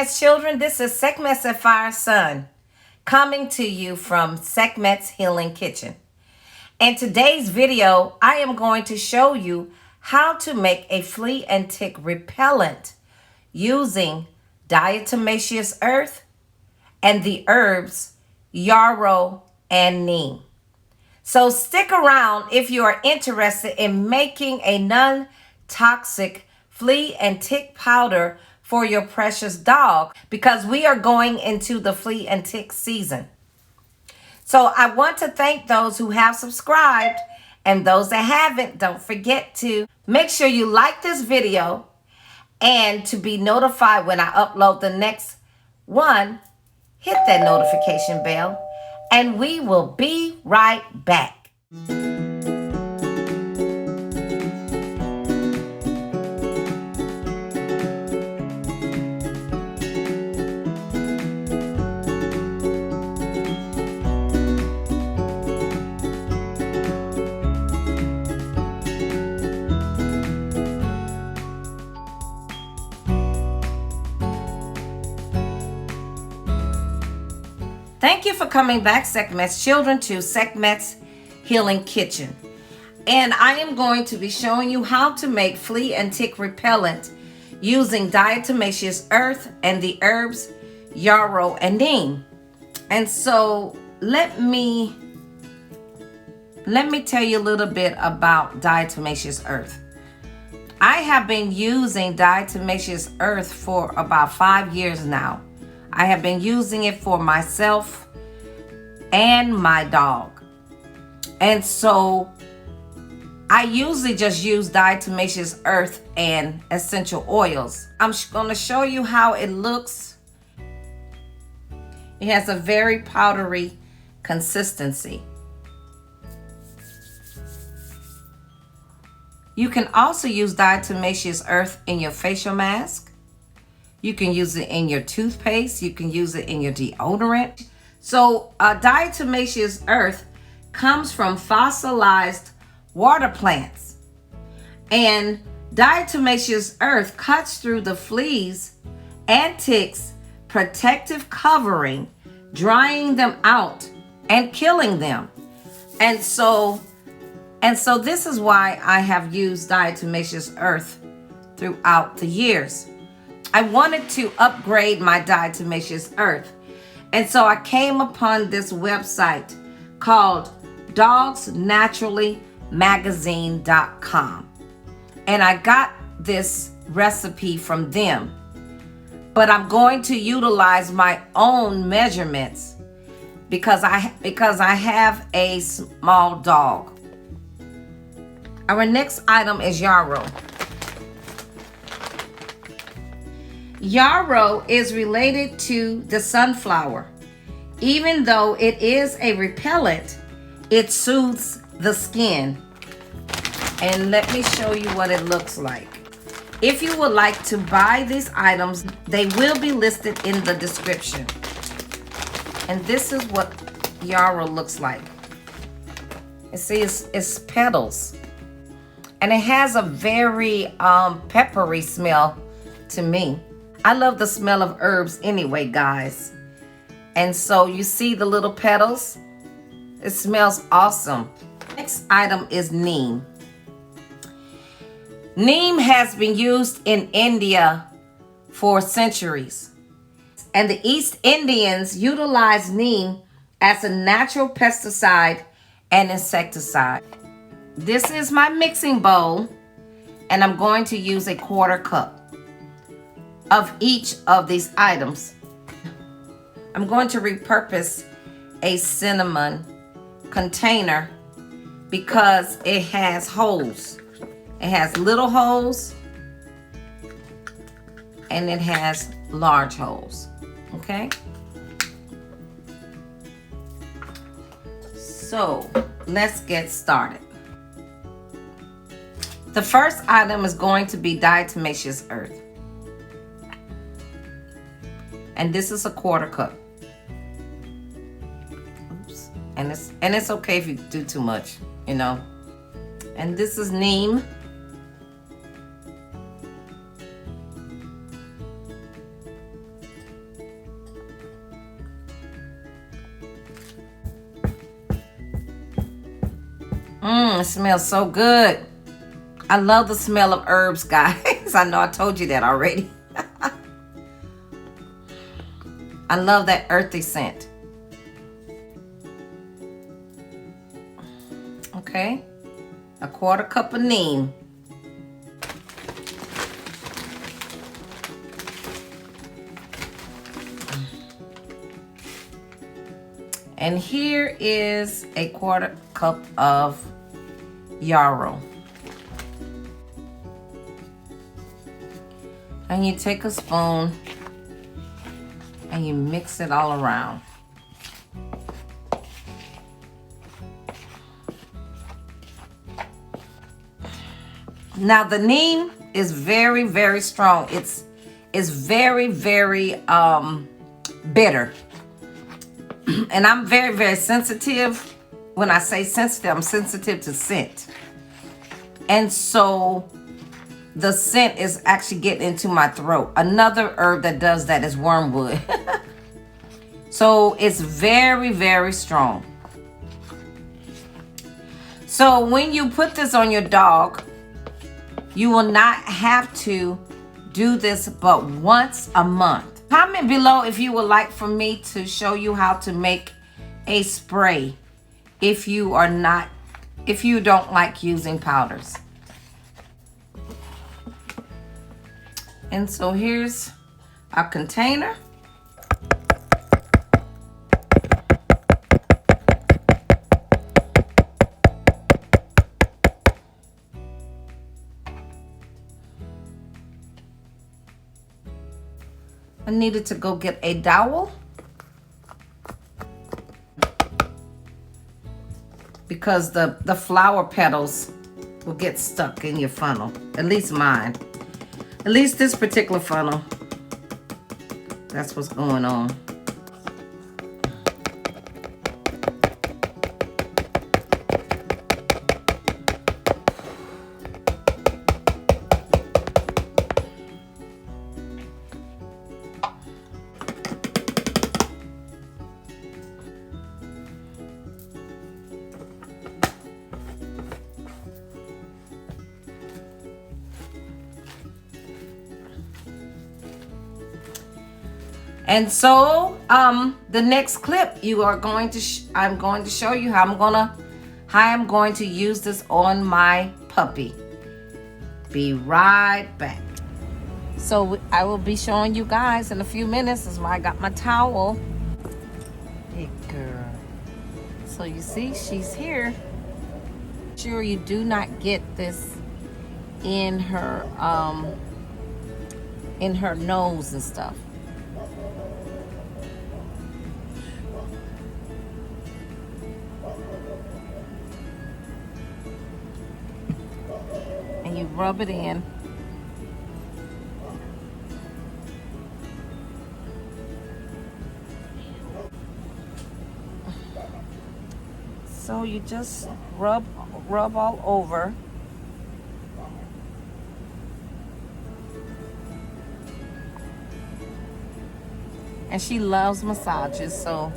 Sekhmet's children, this is Sekhmet's Fire Sun coming to you from Sekhmet's Healing Kitchen. In today's video, I am going to show you how to make a flea and tick repellent using Diatomaceous Earth and the herbs Yarrow and Neem. So stick around if you are interested in making a non-toxic flea and tick powder for your precious dog, because we are going into the flea and tick season. So I want to thank those who have subscribed, and those that haven't, don't forget to make sure you like this video, and to be notified when I upload the next one, hit that notification bell, and we will be right back. Thank you for coming back, Sekhmet's children, to Sekhmet's Healing Kitchen. And I am going to be showing you how to make flea and tick repellent using Diatomaceous Earth and the herbs Yarrow and Neem. And so let me tell you a little bit about Diatomaceous Earth. I have been using Diatomaceous Earth for about 5 years now. I have been using it for myself and my dog. And so I usually just use Diatomaceous Earth and essential oils. I'm going to show you how it looks. It has a very powdery consistency. You can also use Diatomaceous Earth in your facial mask. You can use it in your toothpaste. You can use it in your deodorant. So Diatomaceous Earth comes from fossilized water plants. And Diatomaceous Earth cuts through the fleas and ticks' protective covering, drying them out and killing them. And so this is why I have used Diatomaceous Earth throughout the years. I wanted to upgrade my Diatomaceous Earth. And so I came upon this website called dogsnaturallymagazine.com. And I got this recipe from them. But I'm going to utilize my own measurements because I have a small dog. Our next item is Yarrow. Yarrow is related to the sunflower. Even though it is a repellent, it soothes the skin. And let me show you what it looks like. If you would like to buy these items, they will be listed in the description. And this is what Yarrow looks like. You see, it's petals. And it has a very peppery smell to me. I love the smell of herbs anyway, guys. And so you see the little petals? It smells awesome. Next item is neem. Neem has been used in India for centuries. And the East Indians utilize neem as a natural pesticide and insecticide. This is my mixing bowl, and I'm going to use a 1/4 cup of each of these items. I'm going to repurpose a cinnamon container because it has holes. It has little holes and it has large holes. Okay? So let's get started. The first item is going to be Diatomaceous Earth. And this is a 1/4 cup. Oops. And it's okay if you do too much, you know. And this is neem. It smells so good. I love the smell of herbs, guys. I know I told you that already. I love that earthy scent. Okay, a 1/4 cup of neem. And here is a 1/4 cup of yarrow. And you take a spoon and you mix it all around. Now the neem is very, very strong. It's very, very bitter. And I'm very, very sensitive. When I say sensitive, I'm sensitive to scent. And so the scent is actually getting into my throat. Another herb that does that is wormwood. So it's very, very strong. So when you put this on your dog, you will not have to do this but once a month. Comment below if you would like for me to show you how to make a spray if you don't like using powders. And so here's our container. I needed to go get a dowel because the flower petals will get stuck in your funnel. At least mine. At least this particular funnel. That's what's going on. And so the next clip I'm going to show you how I'm going to use this on my puppy. Be right back. So I will be showing you guys in a few minutes. This is why I got my towel. Big girl. So you see, she's here. Sure you do not get this in her nose and stuff. And you rub it in. So you just rub all over. And she loves massages, so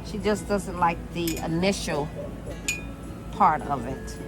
she just doesn't like the initial part of it.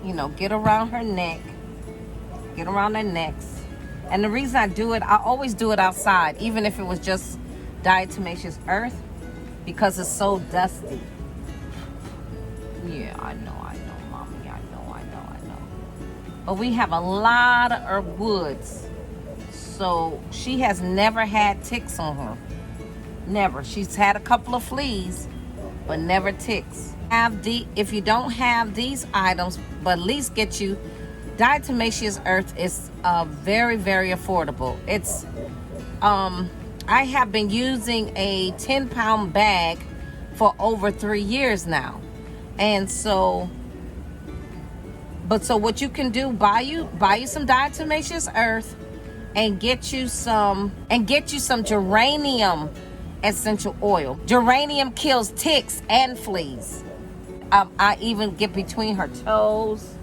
You know, get around her neck, get around their necks. And the reason I do it, I always do it outside, even if it was just Diatomaceous Earth, because it's so dusty. Yeah, I know, mommy, I know. But we have a lot of woods, so she has never had ticks on her. Never. She's had a couple of fleas, but never ticks. If you don't have these items, but at least get you Diatomaceous Earth is very, very affordable. It's I have been using a 10-pound bag for over 3 years now. And so what you can do, buy you some Diatomaceous Earth and get you some geranium essential oil. Geranium kills ticks and fleas. I even get between her toes.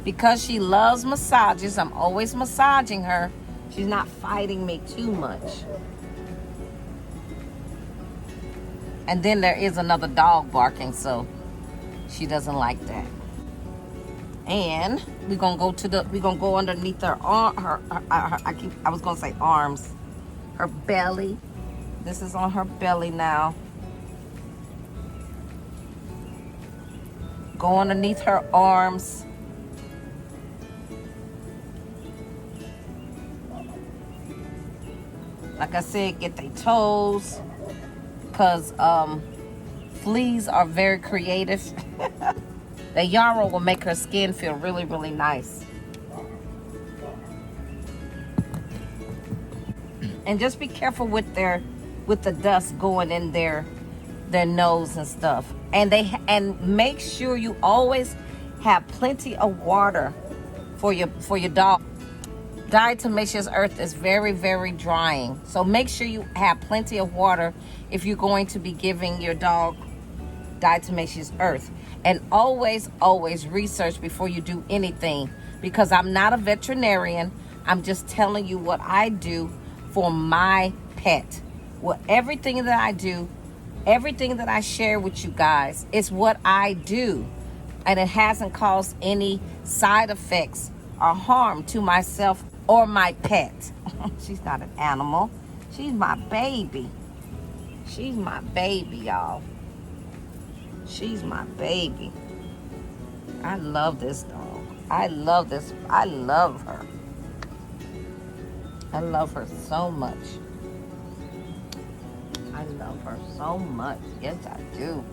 Because she loves massages, I'm always massaging her. She's not fighting me too much. And then there is another dog barking, so she doesn't like that. And we're gonna go underneath her arm, I was gonna say arms, her belly. This is on her belly now. Go underneath her arms. Like I said, get their toes, because fleas are very creative. The yarrow will make her skin feel really, really nice. And just be careful with the dust going in their nose and stuff. And make sure you always have plenty of water for your dog. Diatomaceous Earth is very, very drying. So make sure you have plenty of water if you're going to be giving your dog Diatomaceous Earth. And always, always research before you do anything, because I'm not a veterinarian. I'm just telling you what I do for my pet. Well, everything that I do, everything that I share with you guys is what I do. And it hasn't caused any side effects or harm to myself or my pet. She's not an animal. She's my baby. She's my baby, y'all. She's my baby. I love this dog. I love her. I love her so much. I love her so much. Yes, I do.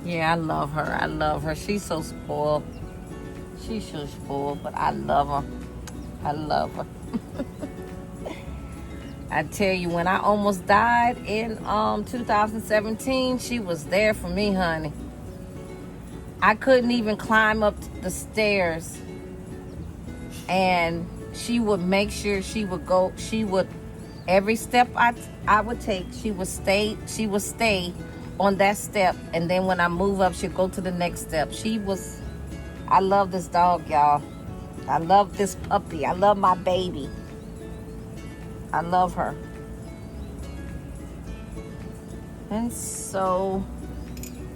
Yeah, I love her. She's so spoiled. She's so spoiled, but I love her. I love her. I tell you, when I almost died in 2017, she was there for me, honey. I couldn't even climb up the stairs, and she would make sure every step I would take, she would stay on that step, and then when I move up, she'd go to the next step. I love this dog, y'all. I love this puppy. I love my baby. I love her. And so,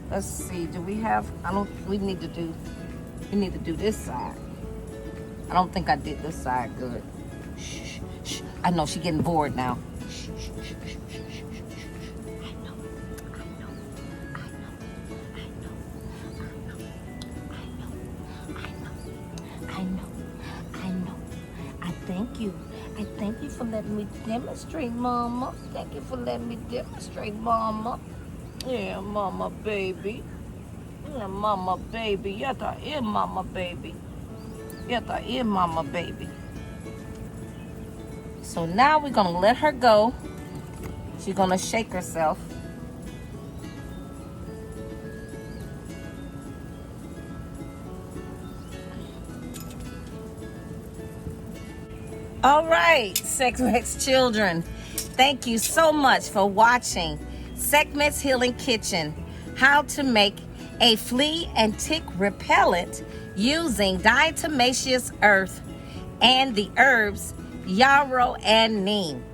let's see. We need to do this side. I don't think I did this side good. Shh, shh. I know she's getting bored now. Shh, shh, shh, shh, shh, shh, shh. I know. I thank you for letting me demonstrate, Mama. Thank you for letting me demonstrate, Mama. Yeah, Mama baby. Yeah, Mama baby. Yes, I am Mama baby. Yes, I am Mama baby. So now we're gonna let her go. She's gonna shake herself. All right, Sekhmet's children, thank you so much for watching Sekhmet's Healing Kitchen, how to make a flea and tick repellent using Diatomaceous Earth and the herbs Yarrow and Neem.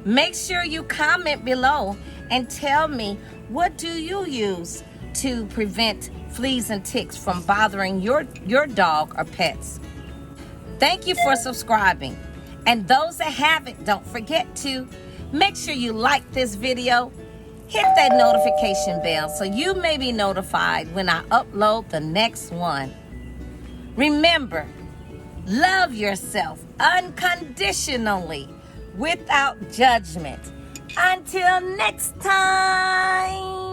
Make sure you comment below and tell me, what do you use to prevent fleas and ticks from bothering your dog or pets? Thank you for subscribing. And those that haven't, don't forget to make sure you like this video, hit that notification bell so you may be notified when I upload the next one. Remember, love yourself unconditionally, without judgment. Until next time.